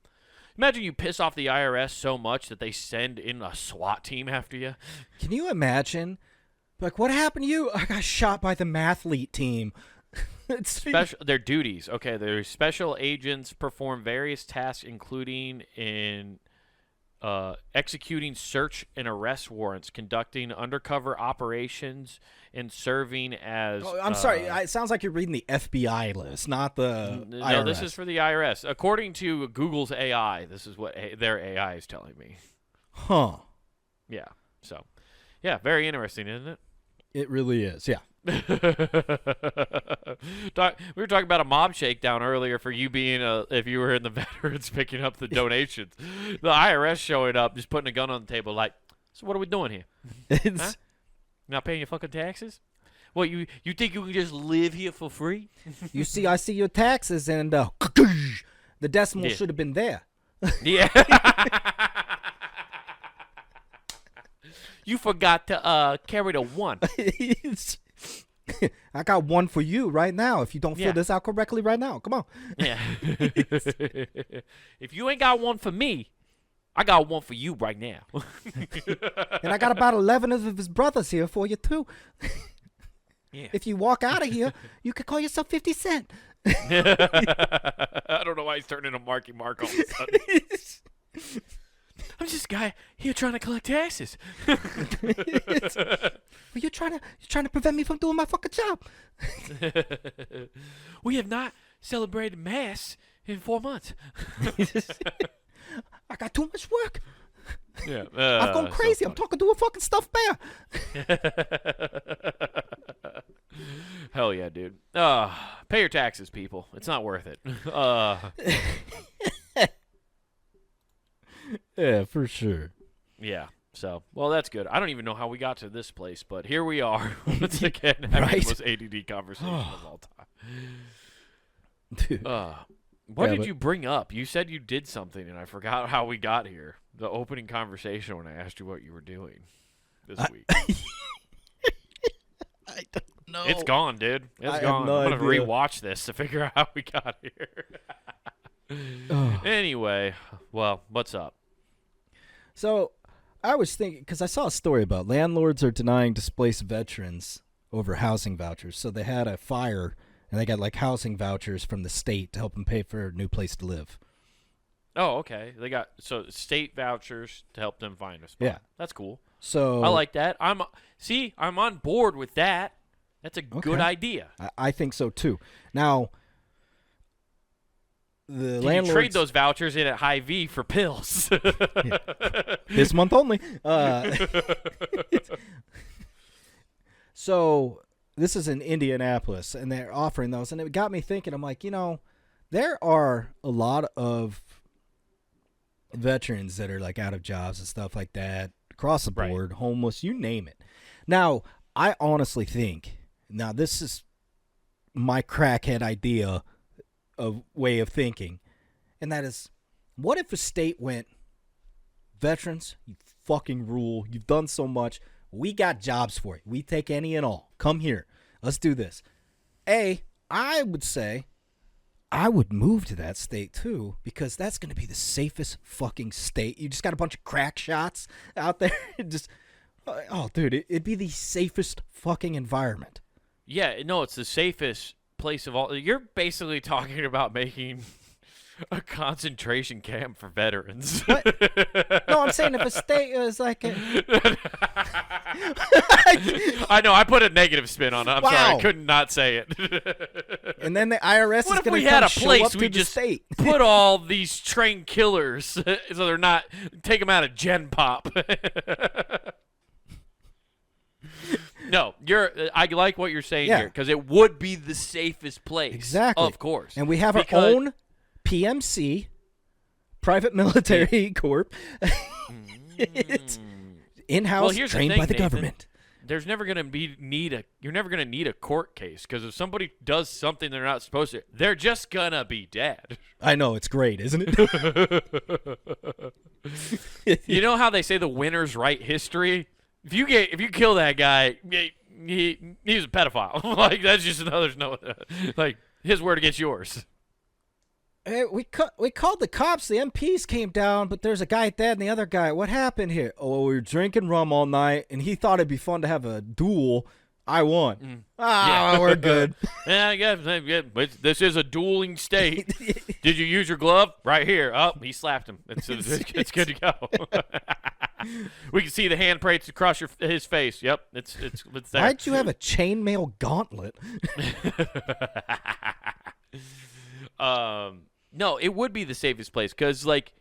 Imagine you piss off the IRS so much that they send in a SWAT team after you. Can you imagine? Like, what happened to you? I got shot by the mathlete team. Their duties. Okay, their special agents perform various tasks, including in executing search and arrest warrants, conducting undercover operations, and serving as... Oh, I'm sorry. It sounds like you're reading the FBI list, not the No, IRS. this is for the IRS. According to Google's AI, this is what their AI is telling me. Huh. Yeah. So, yeah, very interesting, isn't it? It really is, yeah. We were talking about a mob shakedown earlier for you being if you were in the veterans picking up the donations. The IRS showing up, just putting a gun on the table like, so what are we doing here? Huh? Not paying your fucking taxes? What, you think you can just live here for free? You see, I see your taxes, and the decimal should have been there. Yeah. You forgot to carry the 1. I got 1 for you right now. If you don't fill this out correctly right now, come on. Yeah. If you ain't got 1 for me, I got 1 for you right now. And I got about 11 of his brothers here for you too. Yeah. If you walk out of here, you could call yourself 50 Cent. I don't know why he's turning into Marky Mark all of a sudden. I'm just a guy here trying to collect taxes. You're trying to prevent me from doing my fucking job. We have not celebrated Mass in 4 months. I got too much work. Yeah, I'm going crazy. I'm talking to a fucking stuffed bear. Hell yeah, dude. Pay your taxes, people. It's not worth it. Yeah, for sure. Yeah. So, well, that's good. I don't even know how we got to this place, but here we are once again having the most ADD conversation of all time. Dude. What did you bring up? You said you did something, and I forgot how we got here. The opening conversation when I asked you what you were doing this week. I don't know. It's gone, dude. It's I gone. have no I'm going to idea. rewatch this to figure out how we got here. Anyway, well, what's up? So, I was thinking, because I saw a story about landlords are denying displaced veterans over housing vouchers. So they had a fire, and they got like housing vouchers from the state to help them pay for a new place to live. Oh, okay. They got state vouchers to help them find a spot. Yeah. That's cool. So I like that. I'm on board with that. That's a good idea. I think so too. Now, the Can landlords you trade those vouchers in at Hy-Vee for pills? this month only. So this is in Indianapolis, and they're offering those, and it got me thinking. I'm like, there are a lot of veterans that are like out of jobs and stuff like that across the board, homeless, you name it. Now, I honestly think, this is my crackhead idea of way of thinking, and that is, what if a state went, veterans, you fucking rule. You've done so much. We got jobs for you. We take any and all. Come here. Let's do this. I would say I would move to that state too, because that's going to be the safest fucking state. You just got a bunch of crack shots out there. Dude, it'd be the safest fucking environment. Yeah, no, it's the safest place of all. You're basically talking about making a concentration camp for veterans. What? No, I'm saying if a state was like I know, I put a negative spin on it. I'm sorry, I couldn't not say it. And then the IRS what is going to come a show place up to we the just state. put all these trained killers so they're not, take them out of Gen Pop. No, I like what you're saying here, because it would be the safest place. Exactly. Of course. And we have our own PMC, Private Military Corp. It's in-house, trained by the government. There's never going to you're never going to need a court case, because if somebody does something they're not supposed to, they're just going to be dead. I know, it's great, isn't it? You know how they say the winners write history? If you kill that guy, he's a pedophile. Like, that's just like, his word against yours. Hey, we called the cops. The MPs came down, but there's a guy dead and the other guy. What happened here? Oh, we were drinking rum all night, and he thought it'd be fun to have a duel. I won. We're good. Yeah, I guess. But this is a dueling state. Did you use your glove? Right here. Oh, he slapped him. It's good to go. We can see the handprints across his face. Yep, it's there. Why'd you have a chainmail gauntlet? No, it would be the safest place, because, like,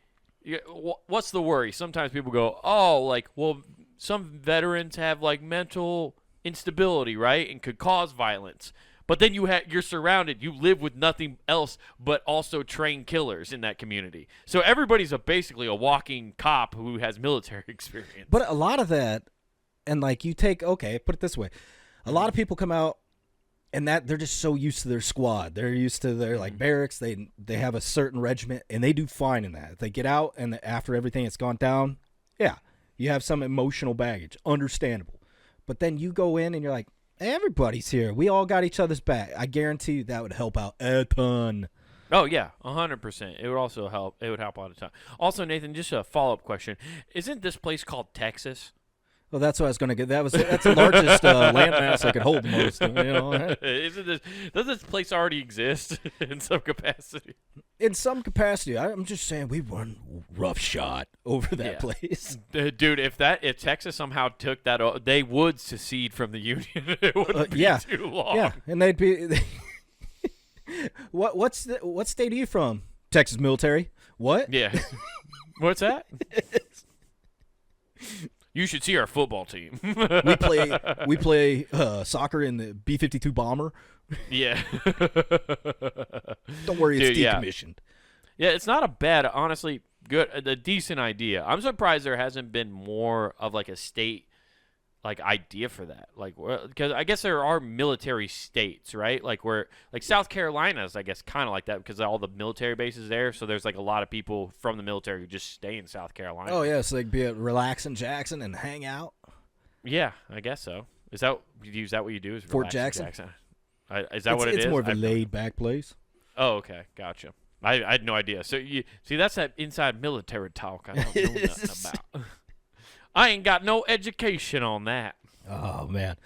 what's the worry? Sometimes people go, oh, like, well, some veterans have, like, mental instability, right, and could cause violence. But then you're surrounded. You live with nothing else but also trained killers in that community. So everybody's basically a walking cop who has military experience. But a lot of that, and like put it this way, a lot of people come out, and that they're just so used to their squad. They're used to their like barracks. They have a certain regiment, and they do fine in that. If they get out and after everything has gone down, yeah, you have some emotional baggage, understandable. But then you go in and you're like, everybody's here. We all got each other's back. I guarantee you that would help out a ton. Oh, yeah, 100%. It would also help. It would help out a ton. Also, Nathan, just a follow-up question. Isn't this place called Texas? Well, that's what I was going to get. That's the largest landmass I could hold most. You know? Does this place already exist in some capacity? In some capacity. I'm just saying we run roughshod over that place. Dude, if Texas somehow took that, they would secede from the Union. It wouldn't be too long. Yeah, and they'd be... What state are you from? Texas military. What? Yeah. What's that? You should see our football team. we play soccer in the B-52 bomber. Yeah. Don't worry, it's decommissioned. Yeah, it's not a bad, honestly, a decent idea. I'm surprised there hasn't been more of like a state like idea for that, like, because I guess there are military states, right? Like where, like South Carolina is, I guess, kind of like that because all the military bases there. So there's like a lot of people from the military who just stay in South Carolina. Oh yeah, so they can be at relax in Jackson and hang out. Yeah, I guess so. Is that what you do? Is Fort Jackson? Is that what it is? It's more of a laid back place. Oh, okay, gotcha. I had no idea. So you see, that's that inside military talk I don't know nothing about. I ain't got no education on that. Oh, man.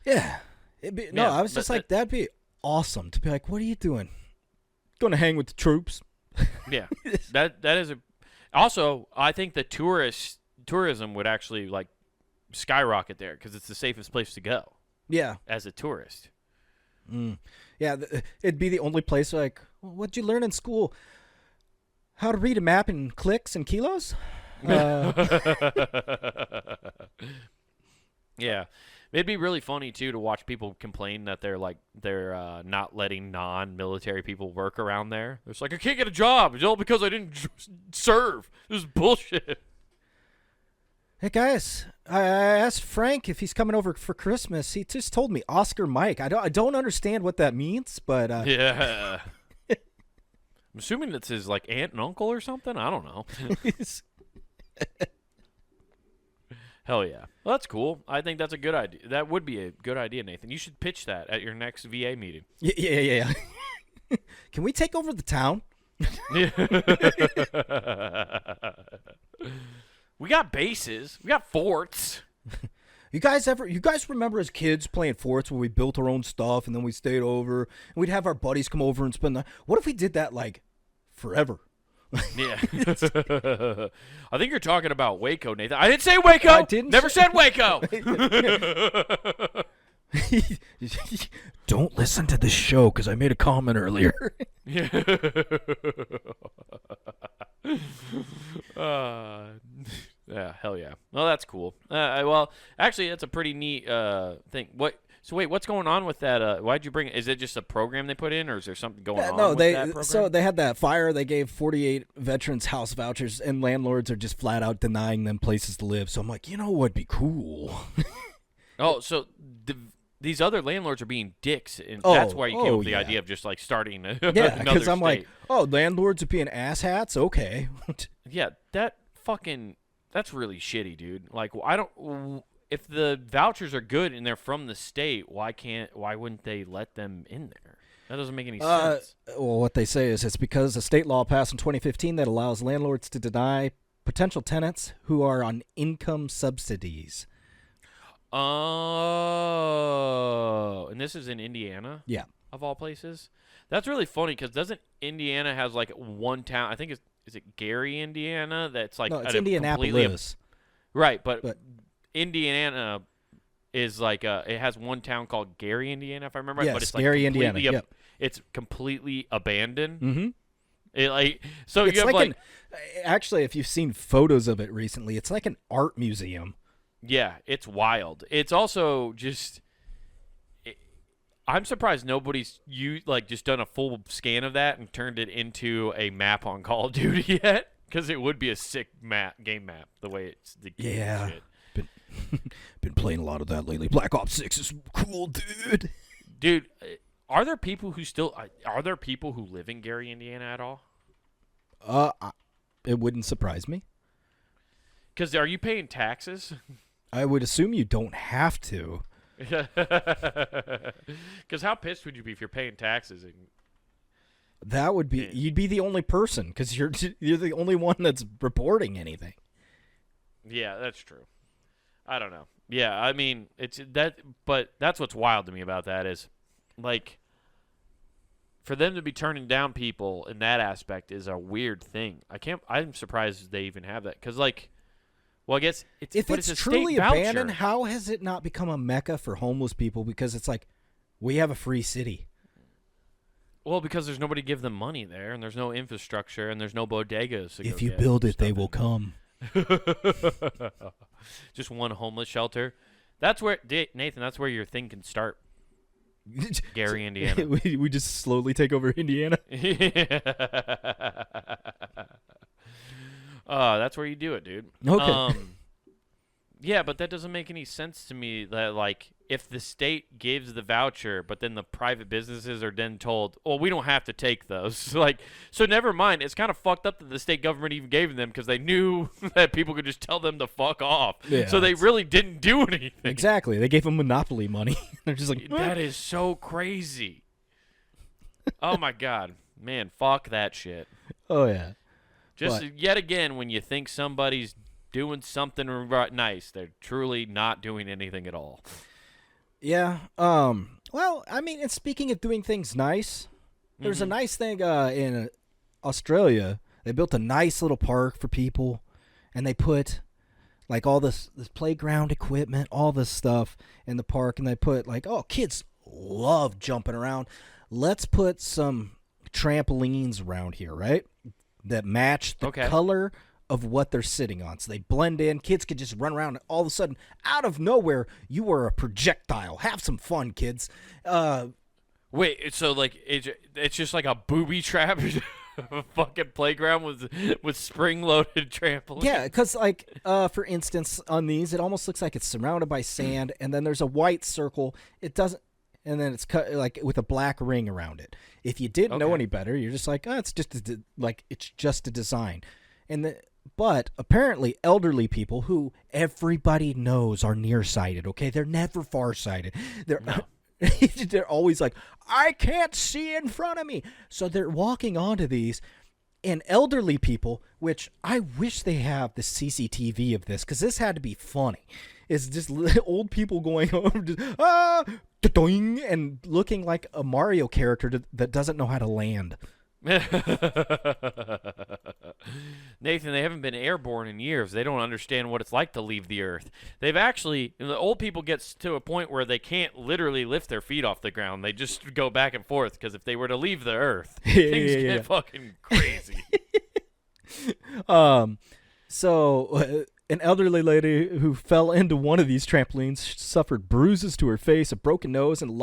Yeah. I was just like, that'd be awesome to be like, what are you doing? Going to hang with the troops. Yeah. that is also, I think the tourism would actually like skyrocket there because it's the safest place to go. Yeah. As a tourist. Yeah. It'd be the only place like, what'd you learn in school? How to read a map in clicks and kilos? Yeah, it'd be really funny too to watch people complain that they're not letting non-military people work around there. It's like, I can't get a job. It's all because I didn't serve. This is bullshit. Hey guys, I asked Frank if he's coming over for Christmas. He just told me Oscar Mike. I don't understand what that means, but yeah. I'm assuming it's his like aunt and uncle or something. I don't know. Hell yeah. Well, that's cool. I think that's a good idea. That would be a good idea, Nathan. You should pitch that at your next VA meeting. Yeah. Can we take over the town? We got bases. We got forts. You guys remember as kids playing forts where we built our own stuff and then we stayed over and we'd have our buddies come over and spend the. What if we did that like forever? Yeah. I think you're talking about Waco, Nathan. I didn't say Waco. I didn't. Never said Waco. Don't listen to this show because I made a comment earlier. Yeah. Yeah, hell yeah. Well, that's cool. Well, actually, that's a pretty neat thing. So wait, what's going on with that? Why'd you bring it? Is it just a program they put in, or is there something going on with that program? So they had that fire. They gave 48 veterans house vouchers, and landlords are just flat out denying them places to live. So I'm like, what'd be cool? Oh, so these other landlords are being dicks, and that's why you came up with the idea of just like starting another because I'm state. like, landlords are being asshats. Okay. Yeah, that's really shitty, dude. Like, if the vouchers are good and they're from the state, why wouldn't they let them in there? That doesn't make any sense. Well, what they say is it's because a state law passed in 2015 that allows landlords to deny potential tenants who are on income subsidies. Oh, and this is in Indiana? Yeah. Of all places? That's really funny because doesn't Indiana has like one town? I think is it Gary, Indiana? That's like it's Indianapolis. Right, but Indiana is like it has one town called Gary, Indiana, if I remember right. But it's like Gary, Indiana. Yep. It's completely abandoned. Mm-hmm. It's you have like actually, if you've seen photos of it recently, it's like an art museum. Yeah, it's wild. It's also just. I'm surprised nobody's just done a full scan of that and turned it into a map on Call of Duty yet, because it would be a sick game map the way it's the game. Yeah. Shit. Been playing a lot of that lately. Black Ops 6 is cool, dude. Dude, are there people who live in Gary, Indiana at all? It wouldn't surprise me. Because are you paying taxes? I would assume you don't have to. Because how pissed would you be if you're paying taxes? That would be you'd be the only person because you're the only one that's reporting anything. Yeah, that's true. I don't know. Yeah, I mean but that's what's wild to me about that is, like, for them to be turning down people in that aspect is a weird thing. I'm surprised they even have that because, like, well, I guess if it's a truly state abandoned, voucher. how has it not become a mecca for homeless people? Because it's like we have a free city. Well, because there's nobody to give them money there, and there's no infrastructure, and there's no bodegas. If you build it, they will come. Just one homeless shelter. That's where Nathan. That's where your thing can start. Gary, Indiana. we just slowly take over Indiana. That's where you do it, dude. Okay. Yeah, but that doesn't make any sense to me. That, like, if the state gives the voucher, but then the private businesses are then told, "Oh, we don't have to take those." So never mind. It's kind of fucked up that the state government even gave them because they knew that people could just tell them to fuck off. Yeah, so they really didn't do anything. Exactly. They gave them monopoly money. They're just like, that is so crazy. Oh my god, man, fuck that shit. Oh yeah. Just yet again, when you think somebody's doing something nice, they're truly not doing anything at all. Yeah. Well, I mean, and speaking of doing things nice, there's a nice thing in Australia. They built a nice little park for people, and they put like all this playground equipment, all this stuff in the park, and they put like, kids love jumping around. Let's put some trampolines around here, right? That match the color of what they're sitting on. So they blend in. Kids could just run around, and all of a sudden, out of nowhere, you are a projectile. Have some fun, kids. Wait, so like it's just like a booby trap fucking playground with spring-loaded trampolines? Yeah, because like for instance, on these, it almost looks like it's surrounded by sand, and then there's a white circle. It doesn't. and then it's cut like with a black ring around it. If you didn't know any better, you're just like, oh, it's just it's just a design. But apparently elderly people who everybody knows are nearsighted, okay? They're never farsighted. They're always like, I can't see in front of me. So they're walking onto these, and elderly people, which I wish they have the CCTV of this, because this had to be funny. It's just old people going over, just, da-doing, and looking like a Mario character that doesn't know how to land. Nathan, they haven't been airborne in years. They don't understand what it's like to leave the earth. The old people get to a point where they can't literally lift their feet off the ground. They just go back and forth, because if they were to leave the earth, things get fucking crazy. So an elderly lady who fell into one of these trampolines suffered bruises to her face, a broken nose, and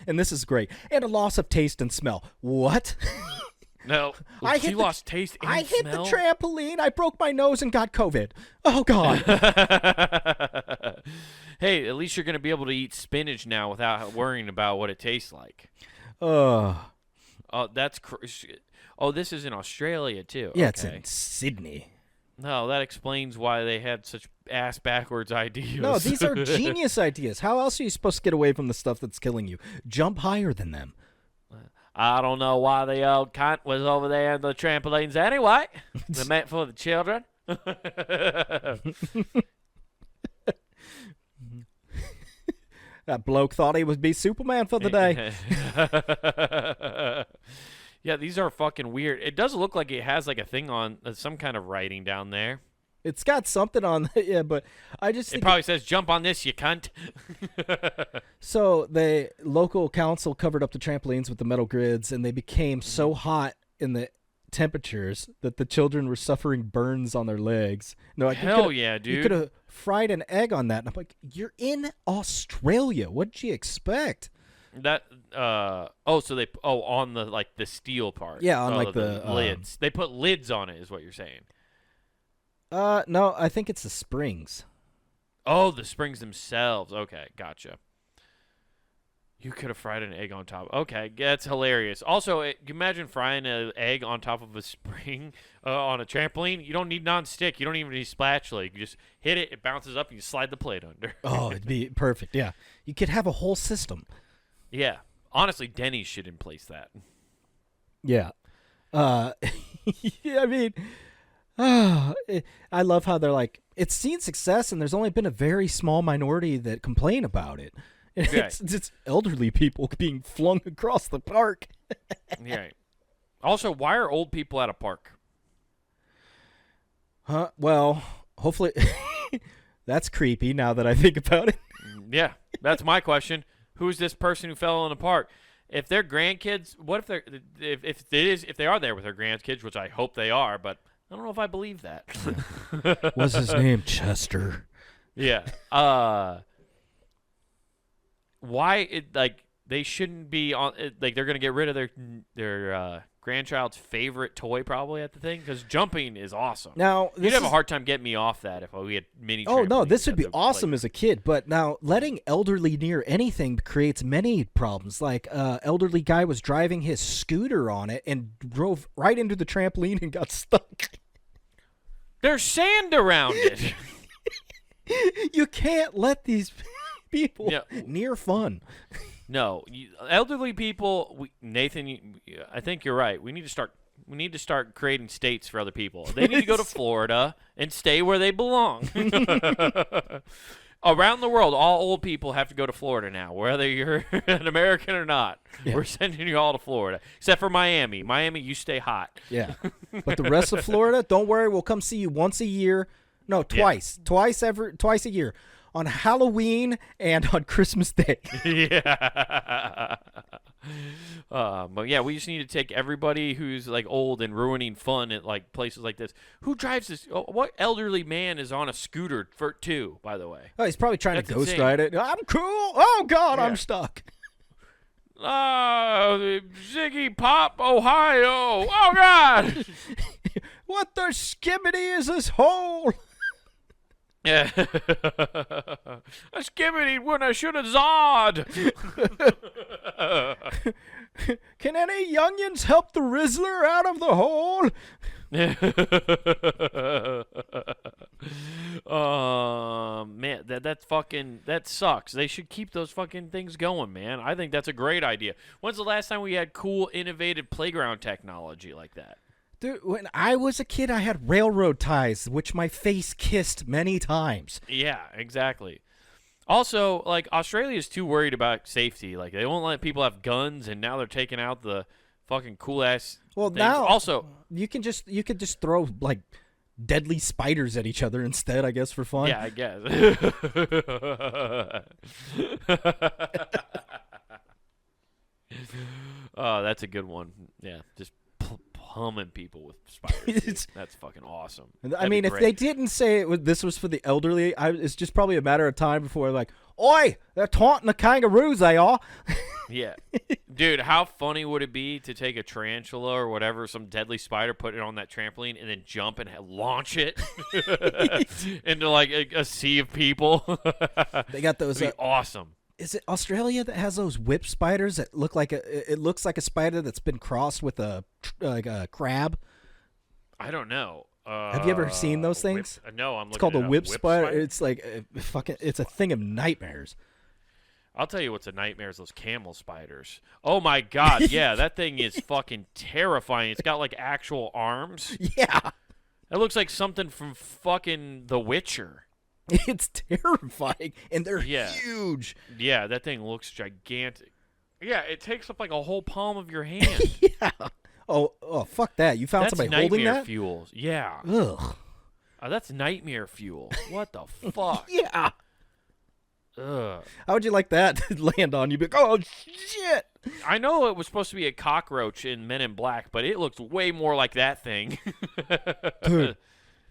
and this is great, and a loss of taste and smell. What? No, she lost taste and smell? I hit the trampoline, I broke my nose, and got COVID. Oh, God. Hey, at least you're going to be able to eat spinach now without worrying about what it tastes like. Oh, that's oh, this is in Australia, too. Yeah, It's in Sydney. No, that explains why they had such ass-backwards ideas. No, these are genius ideas. How else are you supposed to get away from the stuff that's killing you? Jump higher than them. I don't know why the old cunt was over there in the trampolines anyway. They're meant for the children. That bloke thought he would be Superman for the day. Yeah, these are fucking weird. It does look like it has like a thing on some kind of writing down there. It's got something on yeah, but I just think it probably says jump on this, you cunt. So the local council covered up the trampolines with the metal grids, and they became so hot in the temperatures that the children were suffering burns on their legs. No, like, hell yeah, dude. You could have fried an egg on that. And I'm like, you're in Australia. What'd you expect? That so they on the like the steel part. Yeah, on like the lids. They put lids on it, is what you're saying. No, I think it's the springs. Oh, the springs themselves. Okay, gotcha. You could have fried an egg on top. Okay, that's hilarious. Also, you imagine frying an egg on top of a spring on a trampoline. You don't need non-stick. You don't even need a spatula. You can just hit it, it bounces up, and you slide the plate under. Oh, it'd be perfect, yeah. You could have a whole system. Yeah. Honestly, Denny's should in place that. Yeah. Yeah, I mean... I love how they're like, it's seen success, and there's only been a very small minority that complain about it. Okay. It's elderly people being flung across the park. Yeah. Also, why are old people at a park? Huh? Well, hopefully that's creepy now that I think about it. Yeah, that's my question. Who's this person who fell in the park? If they're grandkids, what if they're if they are there with their grandkids, which I hope they are, but I don't know if I believe that. What's his name? Chester. Yeah. Why they shouldn't be on like they're gonna get rid of their grandchild's favorite toy probably at the thing, because jumping is awesome. Now you'd have a hard time getting me off that if we had mini. Oh no, this would be awesome as a kid. But now letting elderly near anything creates many problems. Like elderly guy was driving his scooter on it and drove right into the trampoline and got stuck. There's sand around it. You can't let these people near fun. No, elderly people. Nathan, I think you're right. We need to start creating states for other people. They need to go to Florida and stay where they belong. Around the world, all old people have to go to Florida now, whether you're an American or not. Yeah. We're sending you all to Florida, except for Miami. Miami, you stay hot. Yeah, but the rest of Florida, don't worry. We'll come see you once a year. No, twice. Yeah. Twice a year. On Halloween and on Christmas Day. Yeah. But yeah, we just need to take everybody who's like old and ruining fun at like places like this. Who drives this? What elderly man is on a scooter for two, by the way? Oh, he's probably trying to ghost ride it. I'm cool. Oh, God, yeah. I'm stuck. Ziggy Pop, Ohio. Oh, God. What the skibbity is this hole? Yeah. I skimmied when I should have zawed. Can any youngins help the Rizzler out of the hole? Man, that sucks. They should keep those fucking things going, man. I think that's a great idea. When's the last time we had cool, innovative playground technology like that? Dude, when I was a kid, I had railroad ties, which my face kissed many times. Yeah, exactly. Also, like, Australia's too worried about safety. Like, they won't let people have guns, and now they're taking out the fucking cool ass. Well, things. now Also, you could just throw like deadly spiders at each other instead, I guess, for fun. yeah, I guess. Oh, that's a good one. Yeah, just humming people with spiders. Dude. That's fucking awesome. I mean, if they didn't say this was for the elderly, it's just probably a matter of time before like, oi, they're taunting the kangaroos, they are. Yeah. Dude, how funny would it be to take a tarantula or whatever, some deadly spider, put it on that trampoline, and then jump and launch it into like a sea of people? They got those. That'd be awesome. Is it Australia that has those whip spiders that look like it looks like a spider that's been crossed with a crab? I don't know. Have you ever seen those things? No, I'm looking. It's called a whip spider. spider. It's like it's a thing of nightmares. I'll tell you what's a nightmare is those camel spiders. Oh my god, yeah, that thing is fucking terrifying. It's got like actual arms. Yeah. It looks like something from fucking The Witcher. It's terrifying, and they're Yeah. huge. Yeah, that thing looks gigantic. Yeah, it takes up like a whole palm of your hand. Yeah. Oh, fuck that. You found That's somebody holding nightmare that? fuel. Yeah. Ugh. That's nightmare fuel. What the fuck? Yeah. Ugh. How would you like that to land on you? Be like, oh, shit. I know it was supposed to be a cockroach in Men in Black, but it looks way more like that thing. Dude,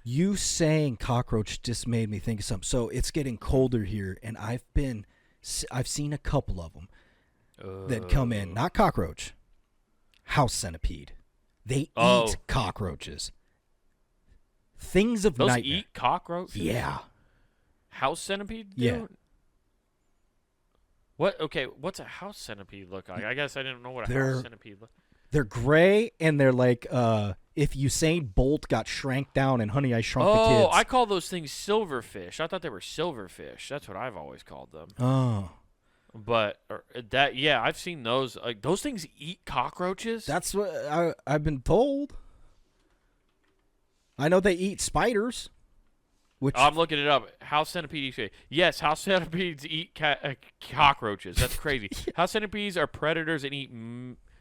you saying cockroach just made me think of something. So it's getting colder here, and I've seen a couple of them that come in. Not cockroach. House centipede. They eat cockroaches. Things of Those nightmare. eat cockroaches? Yeah. House centipede? Yeah. Do? What? Okay, what's a house centipede look like? I guess I didn't know what a house centipede look. They're gray, and they're like if Usain Bolt got shrank down in Honey, I Shrunk the Kids. Oh, I call those things silverfish. I thought they were silverfish. That's what I've always called them. Oh. But yeah, I've seen those. Like those things eat cockroaches. That's what I've been told. I know they eat spiders. Which I'm looking it up. House centipede. Yes, house centipedes eat cockroaches. That's crazy. Yeah. House centipedes are predators and eat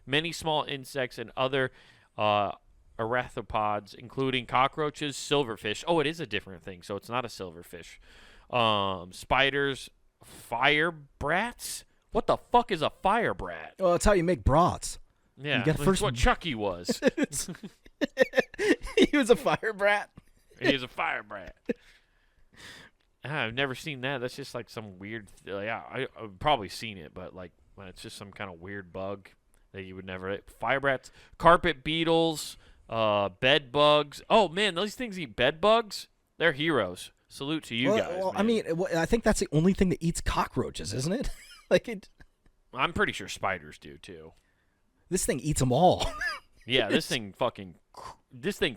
many small insects and other arthropods, including cockroaches, silverfish. Oh, it is a different thing, so it's not a silverfish. Spiders, fire brats. What the fuck is a fire brat? Well, that's how you make brats. Yeah, that's what Chucky was. He was a fire brat. He was a fire brat. I've never seen that. That's just like some weird. Yeah, I've probably seen it, but like when it's just some kind of weird bug that you would never. Fire brats, carpet beetles, bed bugs. Oh man, those things eat bed bugs. They're heroes. Salute to you guys. Well, man. I mean, I think that's the only thing that eats cockroaches, isn't it? Like it. I'm pretty sure spiders do too. This thing eats them all. Yeah, this thing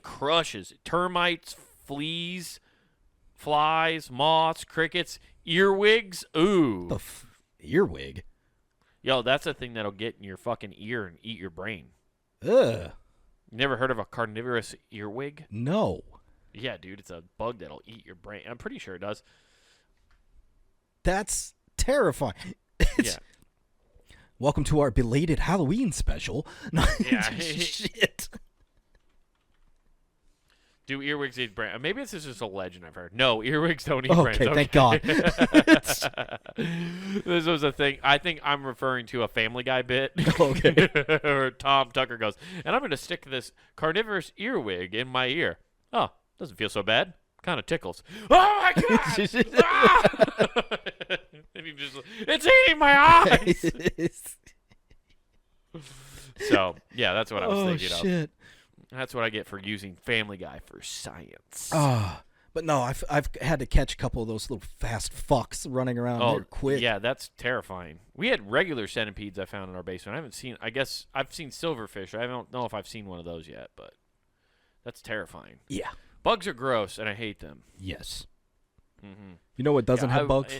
crushes termites, fleas, flies, moths, crickets, earwigs. Ooh. The earwig? Yo, that's a thing that'll get in your fucking ear and eat your brain. Ugh. Never heard of a carnivorous earwig? No. Yeah, dude, it's a bug that'll eat your brain. I'm pretty sure it does. That's terrifying. Yeah. Welcome to our belated Halloween special. Yeah. Shit. Do earwigs eat brain? Maybe this is just a legend I've heard. No, earwigs don't eat brains. Okay, thank God. This was a thing. I think I'm referring to a Family Guy bit. Okay. Where Tom Tucker goes, and I'm going to stick this carnivorous earwig in my ear. Oh, doesn't feel so bad. Kind of tickles. Oh my God! Ah! And he just, it's eating my eyes. So yeah, that's what I was thinking of. Shit. That's what I get for using Family Guy for science. But But no, I've had to catch a couple of those little fast fucks running around there quick. Yeah, that's terrifying. We had regular centipedes I found in our basement. I guess I've seen silverfish. I don't know if I've seen one of those yet, but that's terrifying. Yeah. Bugs are gross, and I hate them. Yes. Mm-hmm. You know what doesn't have bugs?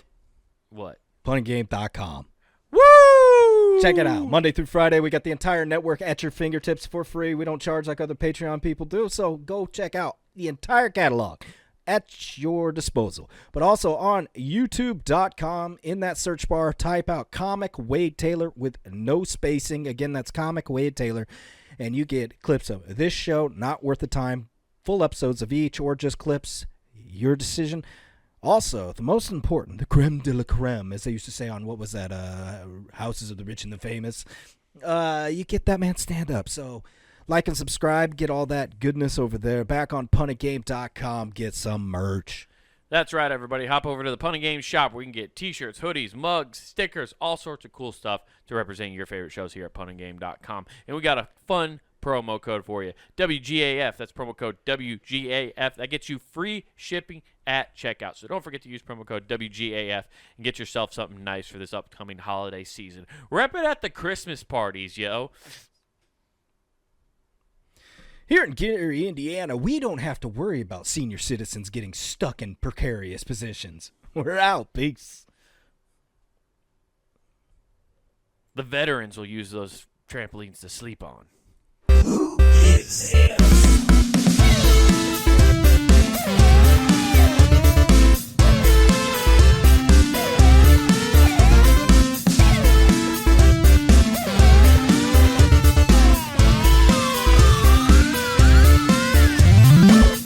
What? Punninggame.com. Woo! Check it out. Monday through Friday, we got the entire network at your fingertips for free. We don't charge like other Patreon people do, so go check out the entire catalog at your disposal. But also on youtube.com, in that search bar, type out Comic Wade Taylor with no spacing. Again, that's Comic Wade Taylor. And you get clips of this show, not worth the time, full episodes of each, or just clips. Your decision. Also, the most important, the creme de la creme, as they used to say on, what was that, Houses of the Rich and the Famous. You get that man stand up. So like and subscribe, get all that goodness over there. Back on punninggame.com, get some merch. That's right, everybody. Hop over to the Punning Game shop where you can get t-shirts, hoodies, mugs, stickers, all sorts of cool stuff to represent your favorite shows here at punninggame.com. And we got a fun promo code for you. WGAF. That's promo code WGAF. That gets you free shipping at checkout. So don't forget to use promo code WGAF and get yourself something nice for this upcoming holiday season. Rep it at the Christmas parties, yo. Here in Gary, Indiana, we don't have to worry about senior citizens getting stuck in precarious positions. We're out. Peace. The veterans will use those trampolines to sleep on. Who gives him?